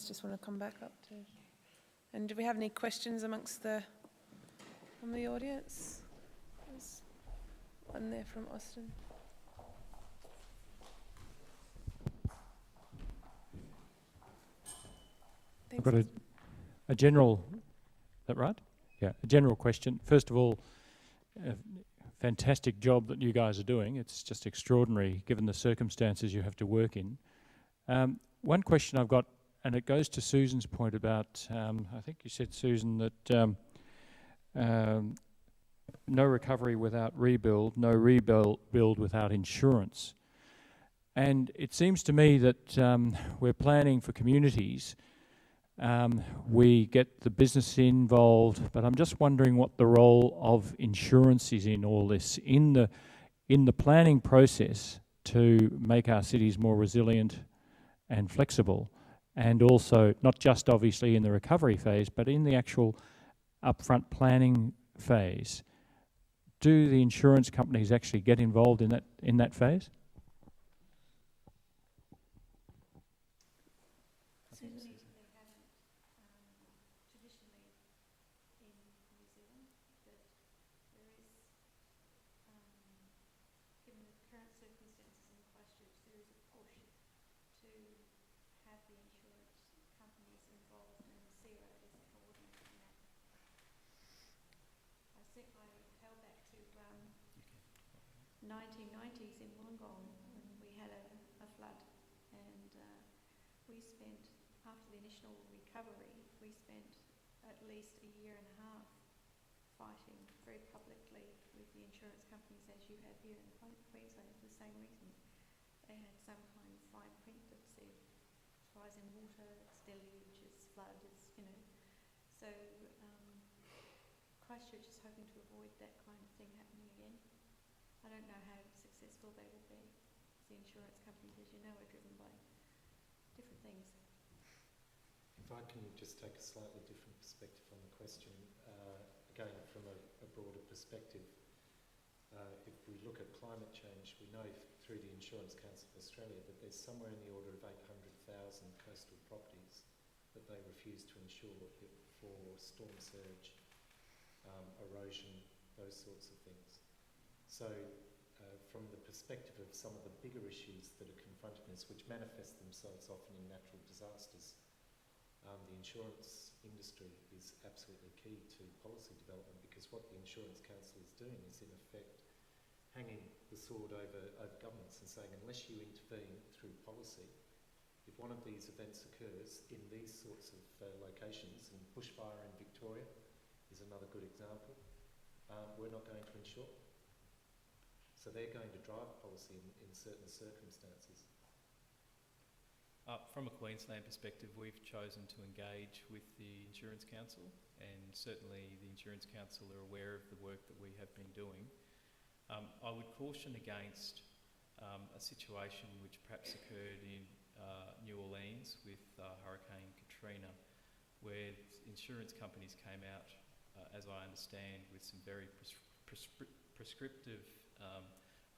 just want to come back up to. And do we have any questions from the audience? There's one there from Austin. I've got a general, is that right? Yeah, a general question. First of all, fantastic job that you guys are doing. It's just extraordinary given the circumstances you have to work in. One question I've got, and it goes to Susan's point about, I think you said, Susan, that no recovery without rebuild, no rebuild without insurance. And it seems to me that we're planning for communities. We get the business involved, but I'm just wondering what the role of insurance is in all this, in the planning process to make our cities more resilient and flexible, and also not just obviously in the recovery phase, but in the actual upfront planning phase. Do the insurance companies actually get involved in that phase? After the initial recovery, we spent at least a year and a half fighting very publicly with the insurance companies, as you have here in Queensland, for the same reason. They had some kind of fine print that said it's rising water, it's deluge, it's flood, it's, So Christchurch is hoping to avoid that kind of thing happening again. I don't know how successful they will be. The insurance companies, as you know, are driven by different things. If I can just take a slightly different perspective on the question, again from a broader perspective, if we look at climate change, we know through the Insurance Council of Australia that there's somewhere in the order of 800,000 coastal properties that they refuse to insure for storm surge, erosion, those sorts of things. So from the perspective of some of the bigger issues that are confronting us, which manifest themselves often in natural disasters, the insurance industry is absolutely key to policy development, because what the Insurance Council is doing is in effect hanging the sword over governments and saying, unless you intervene through policy, if one of these events occurs in these sorts of locations, and bushfire in Victoria is another good example, we're not going to insure. So they're going to drive policy in certain circumstances. From a Queensland perspective, we've chosen to engage with the Insurance Council, and certainly the Insurance Council are aware of the work that we have been doing. I would caution against a situation which perhaps occurred in New Orleans with Hurricane Katrina, where insurance companies came out, as I understand, with some very prescriptive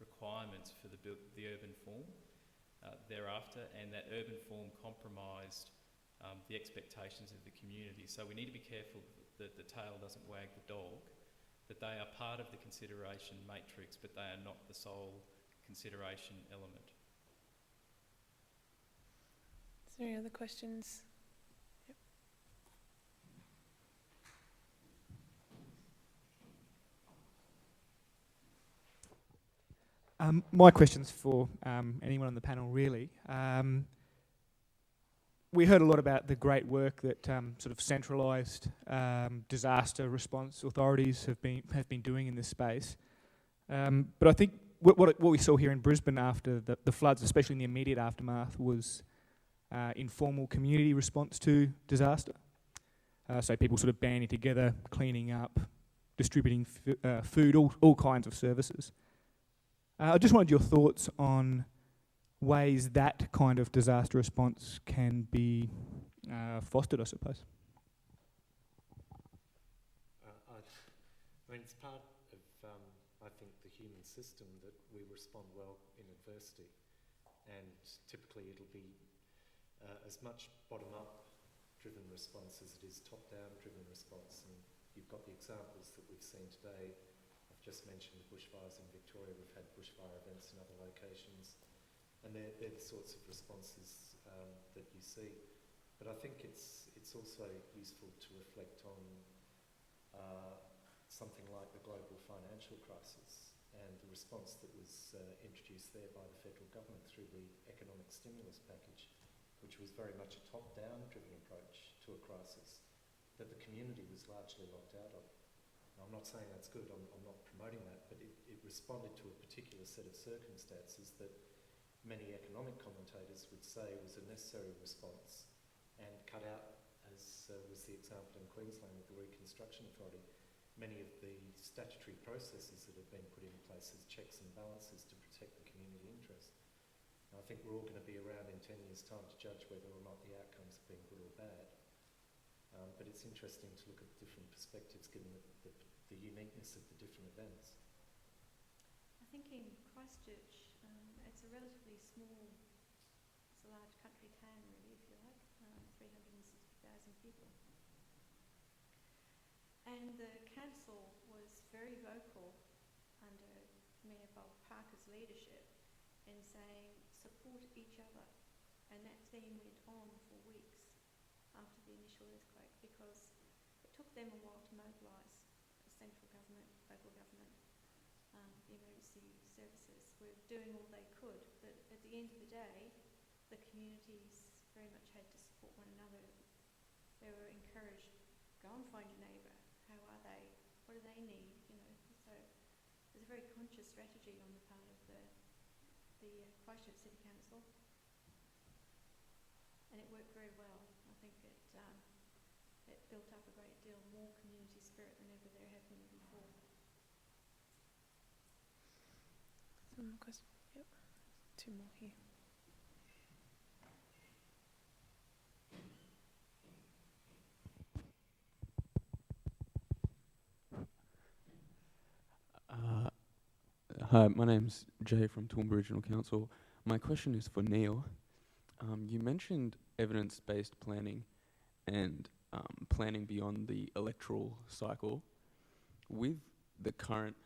requirements for the urban form. Thereafter, and that urban form compromised the expectations of the community. So we need to be careful that the tail doesn't wag the dog, that they are part of the consideration matrix, but they are not the sole consideration element. Is there any other questions? My question's for anyone on the panel, really. We heard a lot about the great work that sort of centralised disaster response authorities have been doing in this space. But I think what we saw here in Brisbane after the floods, especially in the immediate aftermath, was informal community response to disaster. So people sort of banding together, cleaning up, distributing food, all kinds of services. I just wanted your thoughts on ways that kind of disaster response can be fostered, I suppose. I mean, it's part of, I think, the human system that we respond well in adversity, and typically it'll be as much bottom-up driven response as it is top-down driven response. And you've got the examples that we've seen today. I've just mentioned the bushfires in Victoria. We've had bushfire events in other locations. And they're the sorts of responses that you see. But I think it's also useful to reflect on something like the global financial crisis and the response that was introduced there by the federal government through the economic stimulus package, which was very much a top-down driven approach to a crisis that the community was largely locked out of. Now, I'm not saying that's good, I'm not promoting that, but it responded to a particular set of circumstances that many economic commentators would say was a necessary response and cut out, as was the example in Queensland with the Reconstruction Authority, many of the statutory processes that have been put in place as checks and balances to protect the community interest. Now, I think we're all going to be around in 10 years' time to judge whether or not the outcomes have been good or bad. But it's interesting to look at different perspectives given the uniqueness of the different events. I think in Christchurch, it's a relatively small, it's a large country town really, if you like, 360,000 people. And the council was very vocal under Mayor Bob Parker's leadership in saying support each other, and that theme went on for weeks after the initial earthquake because it took them a while to mobilise. The central government, local government, the emergency services were doing all they could, but at the end of the day the communities very much had to support one another. They were encouraged, go and find your neighbour. How are they? What do they need? You know, so there's a very conscious strategy on the part of the Christchurch City Council, and it worked very well. I think it built up a great deal more community spirit than ever there had been before. Some more questions? Yep. Two more here. Hi, my name's Jay from Toowoomba Regional Council. My question is for Neil. You mentioned evidence-based planning and planning beyond the electoral cycle. With the current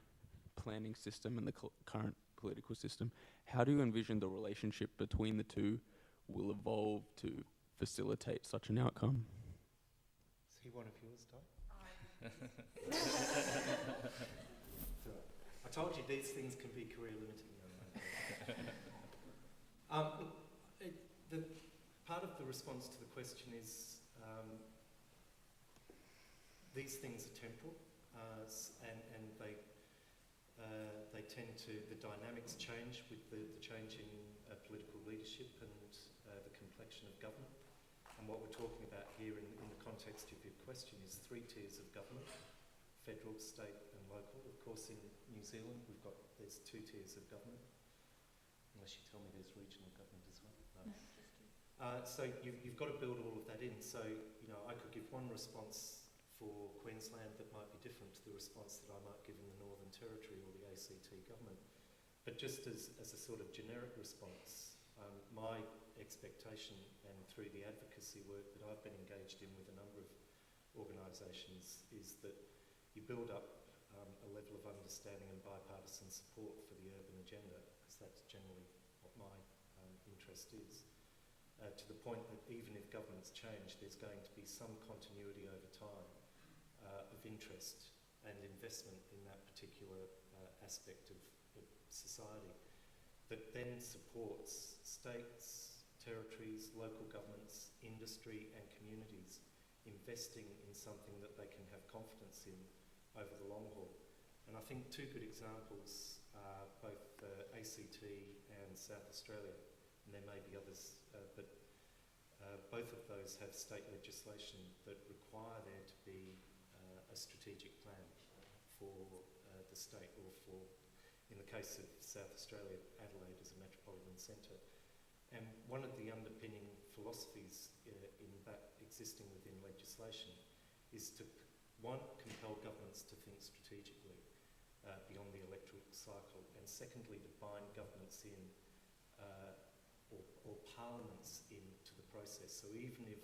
planning system and the current political system, how do you envision the relationship between the two will evolve to facilitate such an outcome? Is he one of yours, Di? I told you these things can be career limiting. The part of the response to the question is these things are temporal, and they tend to, the dynamics change with the change in political leadership and the complexion of government. And what we're talking about here in the context of your question is 3 tiers of government: federal, state and local. Of course, in New Zealand there's 2 tiers of government, unless you tell me there's regional government as well. No. So you've got to build all of that in. So, you know, I could give one response for Queensland that might be different to the response that I might give in the Northern Territory or the ACT government. But just as a sort of generic response, my expectation, and through the advocacy work that I've been engaged in with a number of organisations, is that you build up a level of understanding and bipartisan support for the urban agenda, because that's generally what my interest is, to the point that even if governments change, there's going to be some continuity over time of interest and investment in that particular aspect of society that then supports states, territories, local governments, industry and communities investing in something that they can have confidence in over the long haul. And I think 2 good examples are both ACT and South Australia, and there may be others, but both of those have state legislation that require there to be a strategic plan for the state, or for, in the case of South Australia, Adelaide as a metropolitan centre. And one of the underpinning philosophies in that existing within legislation is to, one, compel governments to think strategically beyond the electoral cycle, and secondly, to bind governments in or parliaments into the process. So even if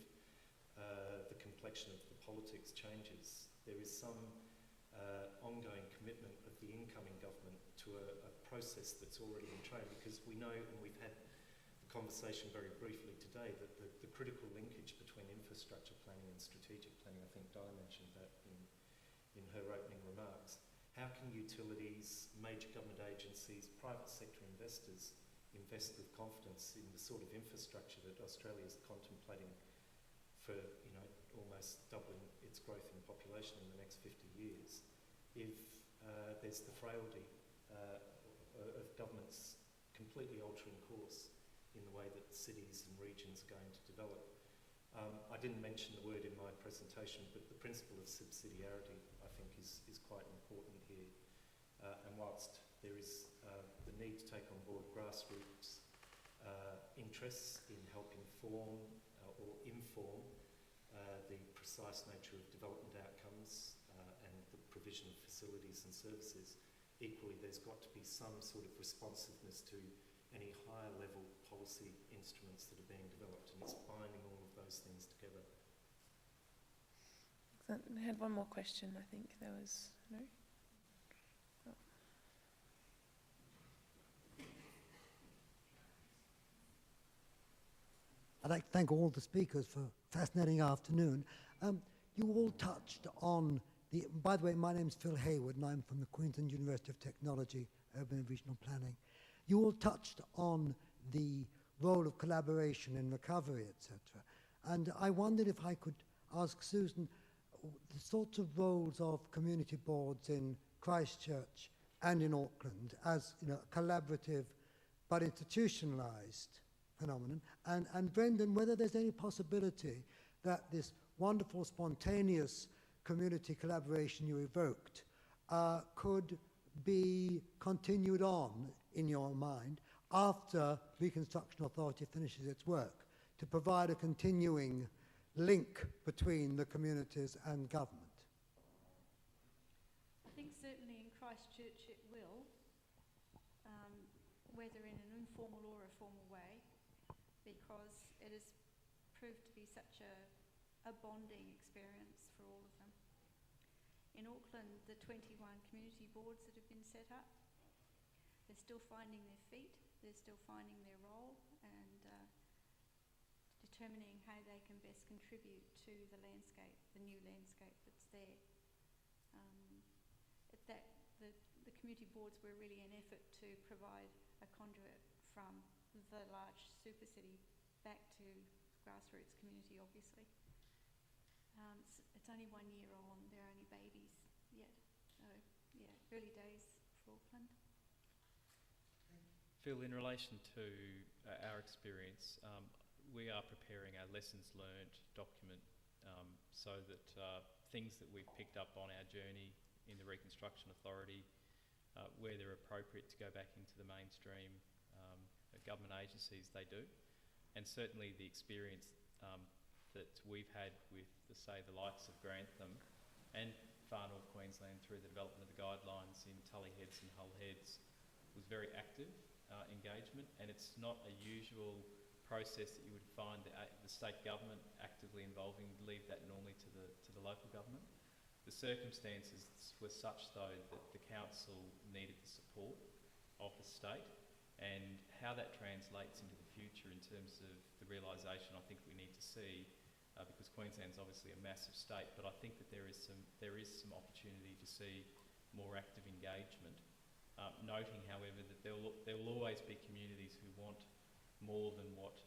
direction of the politics changes, there is some ongoing commitment of the incoming government to a process that's already in train, because we know, and we've had the conversation very briefly today, that the critical linkage between infrastructure planning and strategic planning, I think Di mentioned that in her opening remarks. How can utilities, major government agencies, private sector investors invest with confidence in the sort of infrastructure that Australia is contemplating for, you know, almost doubling its growth in population in the next 50 years, if there's the frailty of governments completely altering course in the way that cities and regions are going to develop? I didn't mention the word in my presentation, but the principle of subsidiarity, I think, is quite important here. And whilst there is the need to take on board grassroots interests in helping form or inform the precise nature of development outcomes and the provision of facilities and services, equally there's got to be some sort of responsiveness to any higher level policy instruments that are being developed, and it's binding all of those things together. Excellent. We had one more question, I think there was, no? Oh. I'd like to thank all the speakers for a fascinating afternoon. You all touched on by the way, my name's Phil Hayward and I'm from the Queensland University of Technology, Urban and Regional Planning. You all touched on the role of collaboration in recovery, etc. And I wondered if I could ask Susan the sorts of roles of community boards in Christchurch and in Auckland as, you know, a collaborative but institutionalised phenomenon, and Brendon, whether there's any possibility that this wonderful spontaneous community collaboration you evoked could be continued on in your mind after Reconstruction Authority finishes its work, to provide a continuing link between the communities and government. I think certainly in Christchurch it will, whether in an informal or a formal way, because it has proved to be such a bonding experience for all of them. In Auckland, the 21 community boards that have been set up, they're still finding their feet, they're still finding their role, and determining how they can best contribute to the landscape, the new landscape that's there. The community boards were really an effort to provide a conduit from the large super city back to grassroots community, obviously. It's only 1 year on, they're only babies yet. So, yeah, early days for Auckland. Phil, in relation to our experience, we are preparing our lessons learned document so that things that we've picked up on our journey in the Reconstruction Authority, where they're appropriate to go back into the mainstream government agencies, they do. And certainly the experience that we've had with, say, the likes of Grantham and Far North Queensland through the development of the guidelines in Tully Heads and Hull Heads was very active engagement, and it's not a usual process that you would find the state government actively involving. Leave that normally to the local government. The circumstances were such, though, that the council needed the support of the state, and how that translates into the future in terms of the realisation, I think we need to see, because Queensland's obviously a massive state, but I think that there is some opportunity to see more active engagement. Noting, however, that there will always be communities who want more than what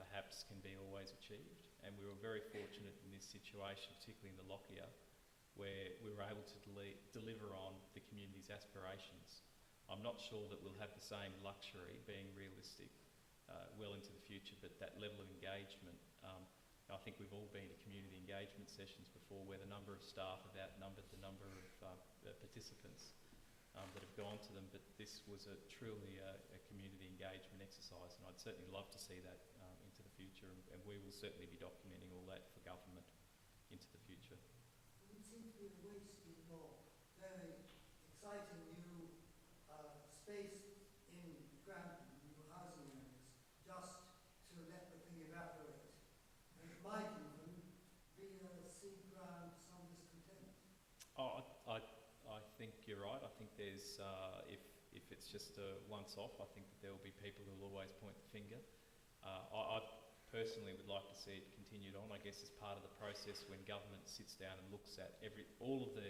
perhaps can be always achieved, and we were very fortunate in this situation, particularly in the Lockyer, where we were able to deliver on the community's aspirations. I'm not sure that we'll have the same luxury, being realistic, well into the future, but that level of engagement, I think we've all been to community engagement sessions before where the number of staff have outnumbered the number of participants that have gone to them, but this was truly a community engagement exercise, and I'd certainly love to see that into the future, and we will certainly be documenting all that for government into the future. It would seem to be a wasted or very exciting new space in Grantham, new housing areas, just to let the thing evaporate. And it might even be a there's, if it's just a once-off, I think that there will be people who will always point the finger. I personally would like to see it continued on. I guess as part of the process when government sits down and looks at all of the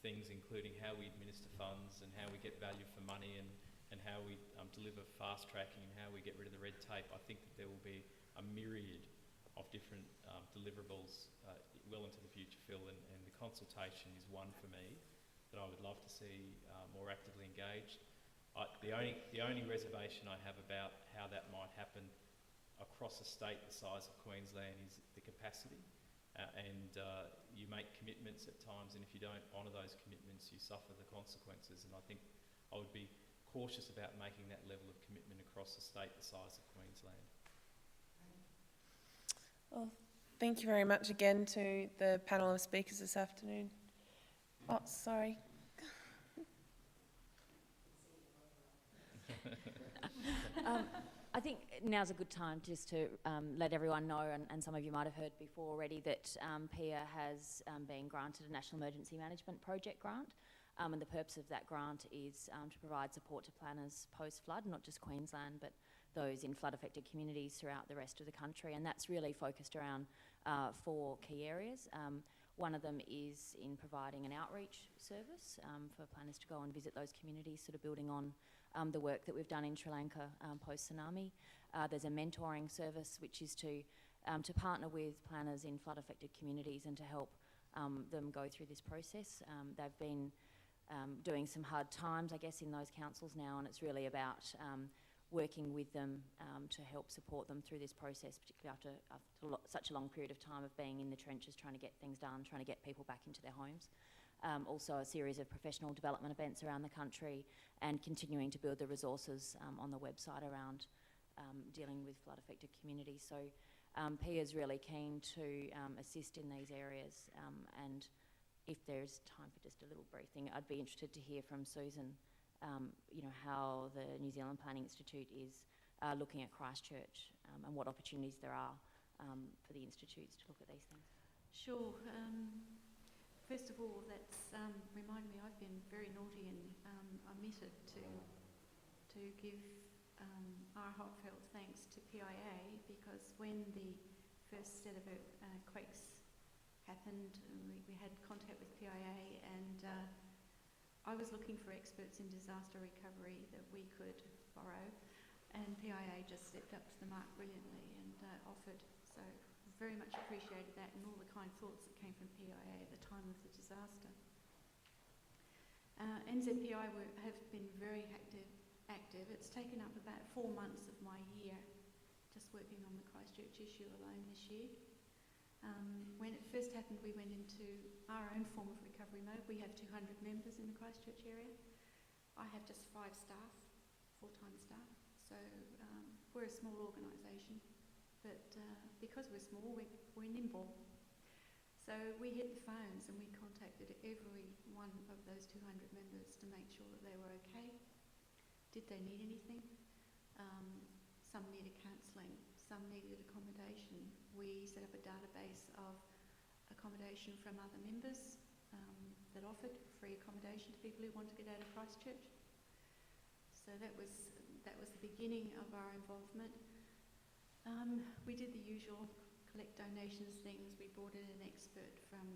things, including how we administer funds and how we get value for money and how we deliver fast tracking and how we get rid of the red tape. I think that there will be a myriad of different deliverables well into the future, Phil, and the consultation is one for me that I would love to see more actively engaged. The only reservation I have about how that might happen across a state the size of Queensland is the capacity. You make commitments at times, and if you don't honour those commitments, you suffer the consequences. And I think I would be cautious about making that level of commitment across a state the size of Queensland. Well, thank you very much again to the panel of speakers this afternoon. Oh, sorry. I think now's a good time just to let everyone know, and some of you might have heard before already, that PIA has been granted a National Emergency Management Project grant, and the purpose of that grant is to provide support to planners post-flood, not just Queensland, but those in flood-affected communities throughout the rest of the country, and that's really focused around 4 key areas. One of them is in providing an outreach service for planners to go and visit those communities, sort of building on the work that we've done in Sri Lanka post-tsunami. There's a mentoring service which is to partner with planners in flood-affected communities and to help them go through this process. They've been doing some hard times, I guess, in those councils now, and it's really about working with them to help support them through this process, particularly after such a long period of time of being in the trenches, trying to get things done, trying to get people back into their homes. Also a series of professional development events around the country, and continuing to build the resources on the website around dealing with flood-affected communities. So PIA is really keen to assist in these areas, and if there's time for just a little briefing, I'd be interested to hear from Susan how the New Zealand Planning Institute is looking at Christchurch and what opportunities there are for the institutes to look at these things. Sure. First of all, that's remind me, I've been very naughty and omitted to give our heartfelt thanks to PIA, because when the first set of quakes happened, we had contact with PIA, and I was looking for experts in disaster recovery that we could borrow, and PIA just stepped up to the mark brilliantly and offered. So very much appreciated that, and all the kind thoughts that came from PIA at the time of the disaster. NZPI have been very active. It's taken up about 4 months of my year just working on the Christchurch issue alone this year. When it first happened, we went into our own form of recovery mode. We have 200 members in the Christchurch area. I have just 5 staff, full-time staff. So we're a small organisation, but because we're small, we're nimble. So we hit the phones and we contacted every one of those 200 members to make sure that they were okay. Did they need anything? Some needed counselling, some needed accommodation. We set up a database of accommodation from other members that offered free accommodation to people who wanted to get out of Christchurch. So that was the beginning of our involvement. We did the usual collect donations things. We brought in an expert from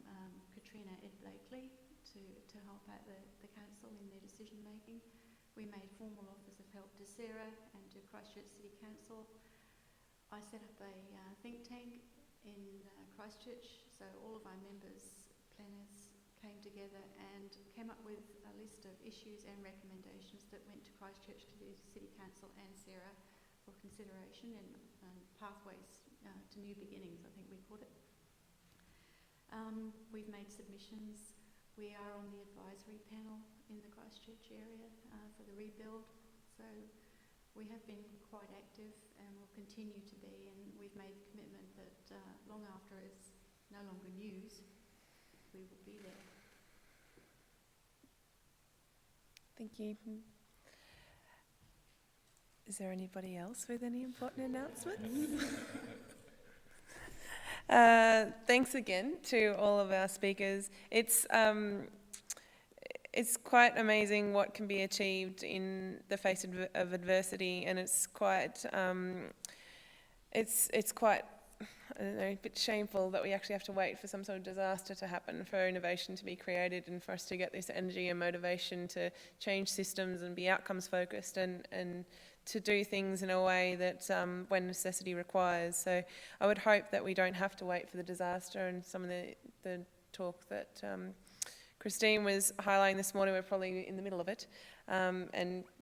Katrina Ed Blakely to help out the council in their decision making. We made formal offers of help to Sarah and to Christchurch City Council. I set up a think tank in Christchurch, so all of our members, planners, came together and came up with a list of issues and recommendations that went to Christchurch, to the City Council and Sarah for consideration, and pathways to new beginnings, I think we called it. We've made submissions. We are on the advisory panel in the Christchurch area for the rebuild, so we have been quite active and will continue to be, and we've made the commitment that long after it's no longer news, we will be there. Thank you. Is there anybody else with any important announcements? Thanks again to all of our speakers. It's it's quite amazing what can be achieved in the face of adversity, and it's quite I don't know, a bit shameful that we actually have to wait for some sort of disaster to happen for innovation to be created and for us to get this energy and motivation to change systems and be outcomes focused and to do things in a way that when necessity requires. So I would hope that we don't have to wait for the disaster, and some of the talk that Christine was highlighting this morning, we're probably in the middle of it, and